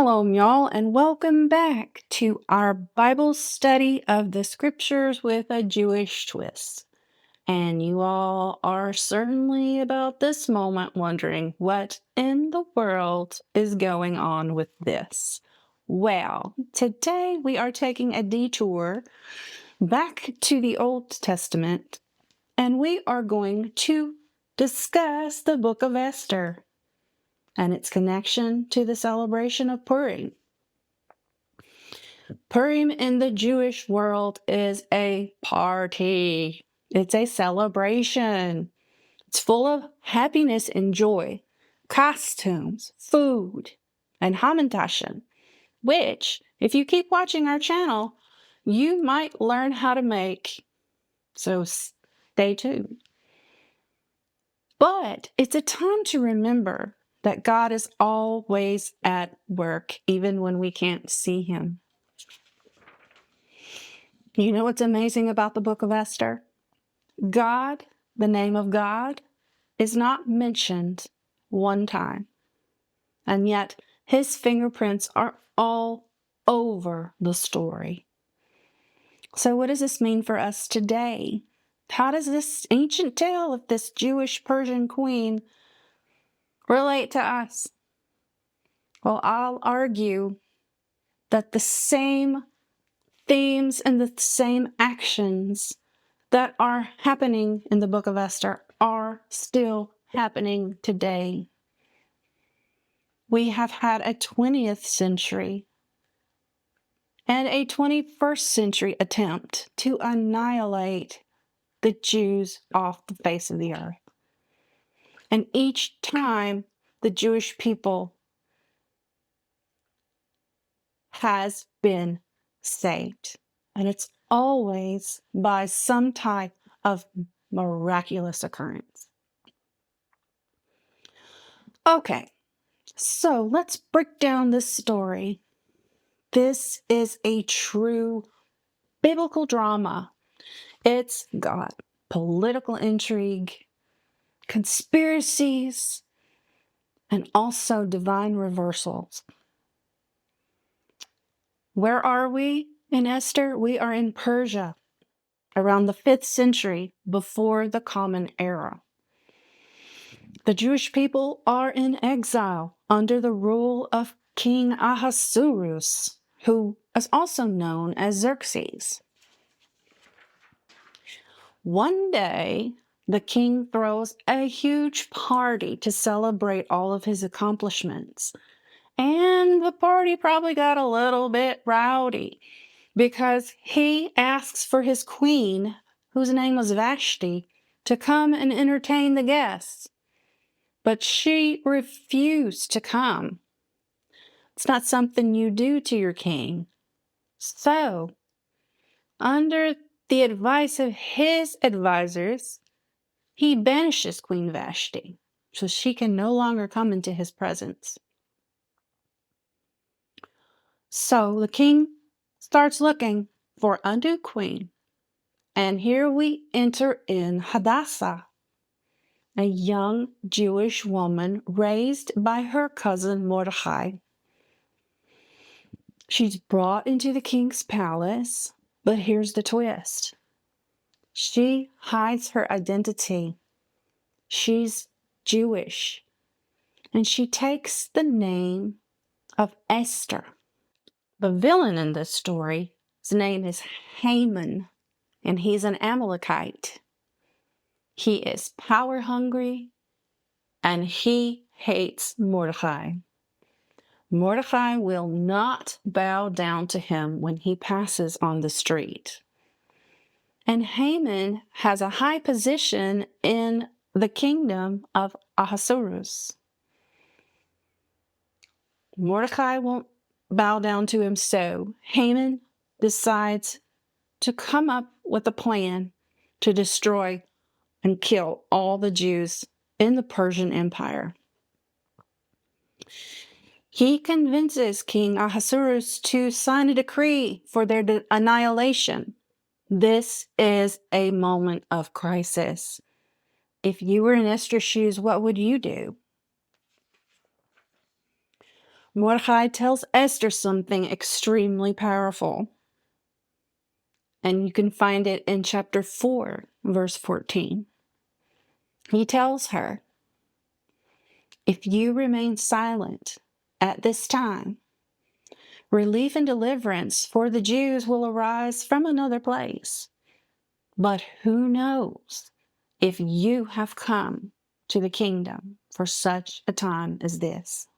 Shalom, y'all, and welcome back to our Bible study of the scriptures with a Jewish twist. And you all are certainly about this moment wondering what in the world is going on with this. Well, today we are taking a detour back to the Old Testament, and we are going to discuss the book of Esther and its connection to the celebration of Purim. Purim in the Jewish world is a party. It's a celebration. It's full of happiness and joy, costumes, food, and hamantaschen, which, if you keep watching our channel, you might learn how to make. So stay tuned. But it's a time to remember that God is always at work, even when we can't see him. You know what's amazing about the book of Esther? God, the name of God, is not mentioned one time. And yet his fingerprints are all over the story. So what does this mean for us today? How does this ancient tale of this Jewish Persian queen relate to us? Well, I'll argue that the same themes and the same actions that are happening in the book of Esther are still happening today. We have had a 20th century and a 21st century attempt to annihilate the Jews off the face of the earth. And each time the Jewish people has been saved. And it's always by some type of miraculous occurrence. Okay, so let's break down this story. This is a true biblical drama. It's got political intrigue, conspiracies, and also divine reversals. Where are we in Esther? We are in Persia, around the 5th century before the Common Era. The Jewish people are in exile under the rule of King Ahasuerus, who is also known as Xerxes. One day, the king throws a huge party to celebrate all of his accomplishments. And the party probably got a little bit rowdy because he asks for his queen, whose name was Vashti, to come and entertain the guests. But she refused to come. It's not something you do to your king. So, under the advice of his advisors, he banishes Queen Vashti so she can no longer come into his presence. So the king starts looking for a new queen. And here we enter in Hadassah, a young Jewish woman raised by her cousin Mordecai. She's brought into the king's palace, but here's the twist. She hides her identity. She's Jewish, and she takes the name of Esther. The villain in this story, his name is Haman, and he's an Amalekite. He is power hungry, and he hates Mordecai. Mordecai will not bow down to him when he passes on the street. And Haman has a high position in the kingdom of Ahasuerus. Mordecai won't bow down to him, so Haman decides to come up with a plan to destroy and kill all the Jews in the Persian Empire. He convinces King Ahasuerus to sign a decree for their annihilation. This is a moment of crisis. If you were in Esther's shoes, what would you do? Mordecai tells Esther something extremely powerful. And you can find it in chapter 4, verse 14. He tells her, if you remain silent at this time, relief and deliverance for the Jews will arise from another place. But who knows if you have come to the kingdom for such a time as this?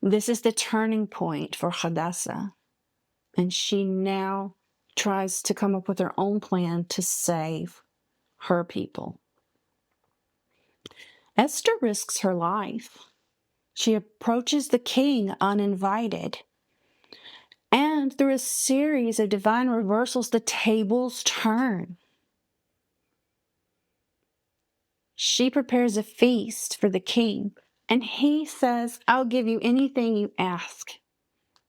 This is the turning point for Hadassah, and she now tries to come up with her own plan to save her people. Esther risks her life. She approaches the king uninvited. And through a series of divine reversals, the tables turn. She prepares a feast for the king, and he says, I'll give you anything you ask.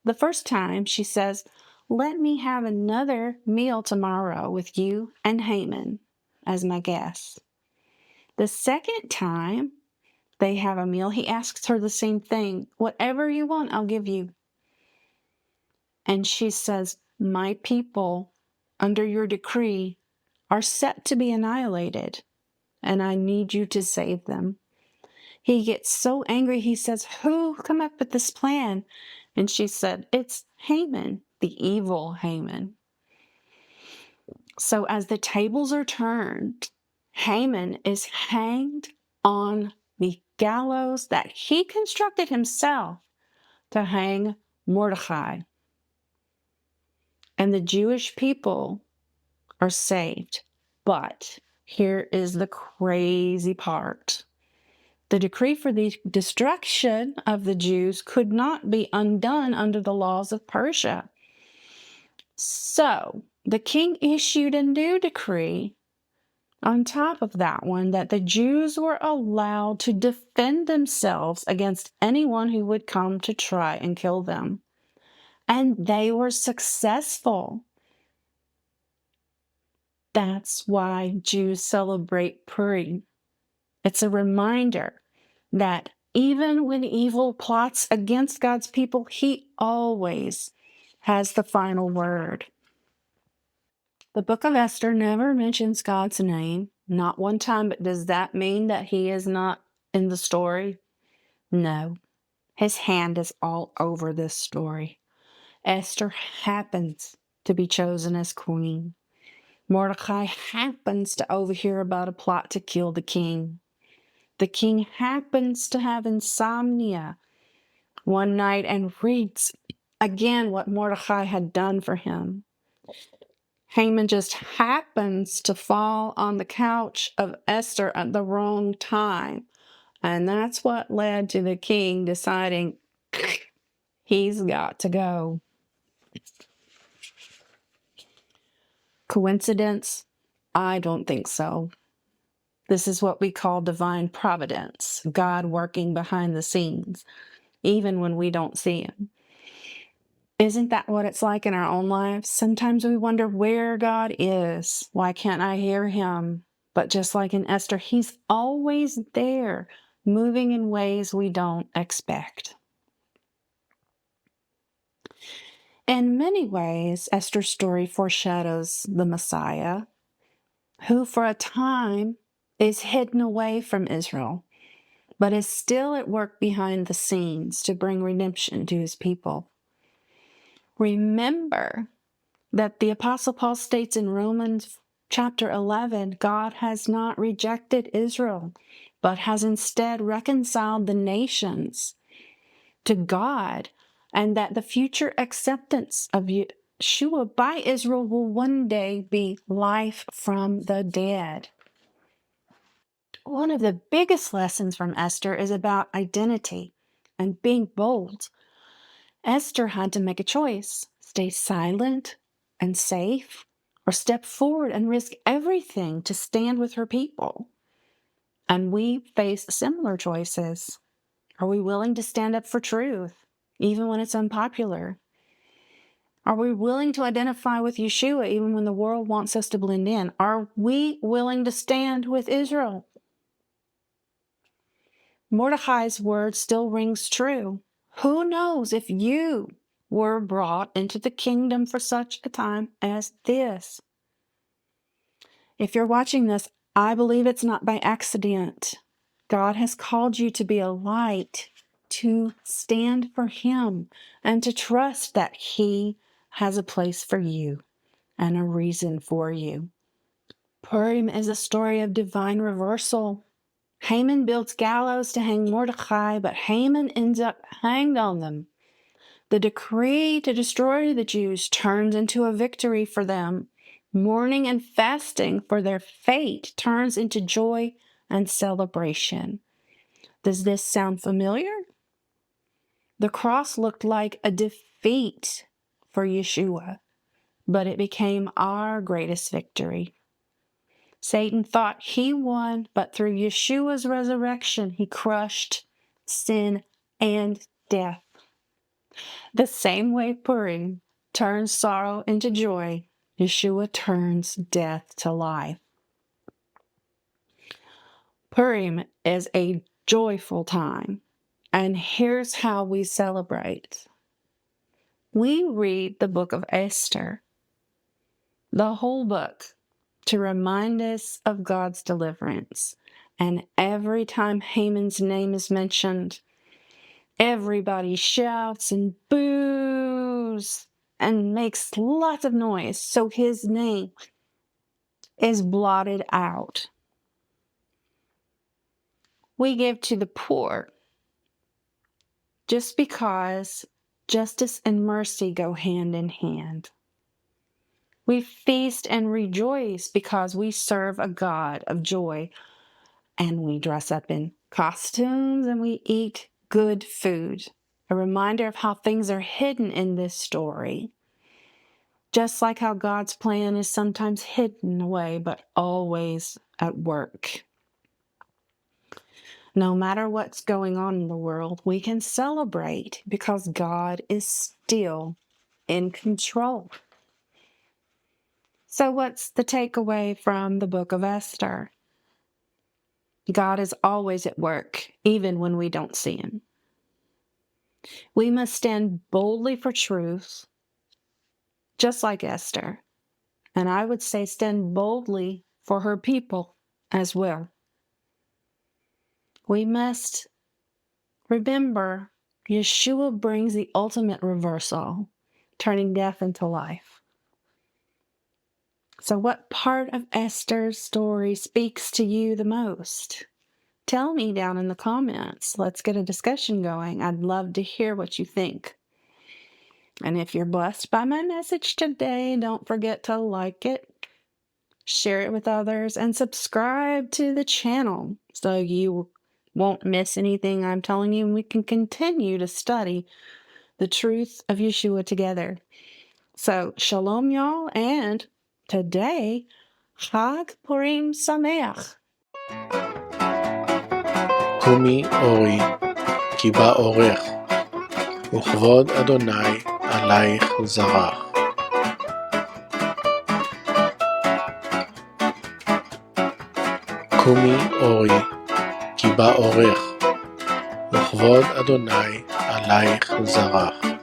The first time, she says, let me have another meal tomorrow with you and Haman as my guests. The second time they have a meal, he asks her the same thing. Whatever you want, I'll give you. And she says, my people, under your decree, are set to be annihilated, and I need you to save them. He gets so angry, he says, who come up with this plan? And she said, it's Haman, the evil Haman. So as the tables are turned, Haman is hanged on the gallows that he constructed himself to hang Mordecai. And the Jewish people are saved. But here is the crazy part. The decree for the destruction of the Jews could not be undone under the laws of Persia. So the king issued a new decree on top of that one, that the Jews were allowed to defend themselves against anyone who would come to try and kill them. And they were successful. That's why Jews celebrate Purim. It's a reminder that even when evil plots against God's people, he always has the final word. The book of Esther never mentions God's name, not one time, but does that mean that he is not in the story? No. His hand is all over this story. Esther happens to be chosen as queen. Mordecai happens to overhear about a plot to kill the king. The king happens to have insomnia one night and reads again what Mordecai had done for him. Haman just happens to fall on the couch of Esther at the wrong time. And that's what led to the king deciding he's got to go. Coincidence? I don't think so. This is what we call divine providence, God working behind the scenes, even when we don't see him. Isn't that what it's like in our own lives? Sometimes we wonder where God is. Why can't I hear him? But just like in Esther, he's always there, moving in ways we don't expect. In many ways, Esther's story foreshadows the Messiah, who for a time is hidden away from Israel, but is still at work behind the scenes to bring redemption to his people. Remember that the Apostle Paul states in Romans chapter 11, God has not rejected Israel, but has instead reconciled the nations to God, and that the future acceptance of Yeshua by Israel will one day be life from the dead. One of the biggest lessons from Esther is about identity and being bold. Esther had to make a choice: stay silent and safe, or step forward and risk everything to stand with her people. And we face similar choices. Are we willing to stand up for truth, even when it's unpopular? Are we willing to identify with Yeshua, even when the world wants us to blend in? Are we willing to stand with Israel? Mordecai's word still rings true. Who knows if you were brought into the kingdom for such a time as this? If you're watching this, I believe it's not by accident. God has called you to be a light, to stand for Him, and to trust that He has a place for you and a reason for you. Purim is a story of divine reversal. Haman builds gallows to hang Mordecai, but Haman ends up hanged on them. The decree to destroy the Jews turns into a victory for them. Mourning and fasting for their fate turns into joy and celebration. Does this sound familiar? The cross looked like a defeat for Yeshua, but it became our greatest victory. Satan thought he won, but through Yeshua's resurrection, he crushed sin and death. The same way Purim turns sorrow into joy, Yeshua turns death to life. Purim is a joyful time, and here's how we celebrate. We read the book of Esther, the whole book, to remind us of God's deliverance. And every time Haman's name is mentioned, everybody shouts and boos and makes lots of noise, so his name is blotted out. We give to the poor just because justice and mercy go hand in hand. We feast and rejoice because we serve a God of joy, and we dress up in costumes and we eat good food. A reminder of how things are hidden in this story. Just like how God's plan is sometimes hidden away, but always at work. No matter what's going on in the world, we can celebrate because God is still in control. So what's the takeaway from the book of Esther? God is always at work, even when we don't see Him. We must stand boldly for truth, just like Esther. And I would say stand boldly for her people as well. We must remember Yeshua brings the ultimate reversal, turning death into life. So what part of Esther's story speaks to you the most? Tell me down in the comments. Let's get a discussion going. I'd love to hear what you think. And if you're blessed by my message today, don't forget to like it, share it with others, and subscribe to the channel so you won't miss anything I'm telling you, and we can continue to study the truth of Yeshua together. So, Shalom, y'all, and today, Chag Purim Sameach. קומי אורי, כי בא אורך, וכבוד אדוני עלייך זרח. קומי אורי, כי בא אורך, וכבוד אדוני עלייך זרח.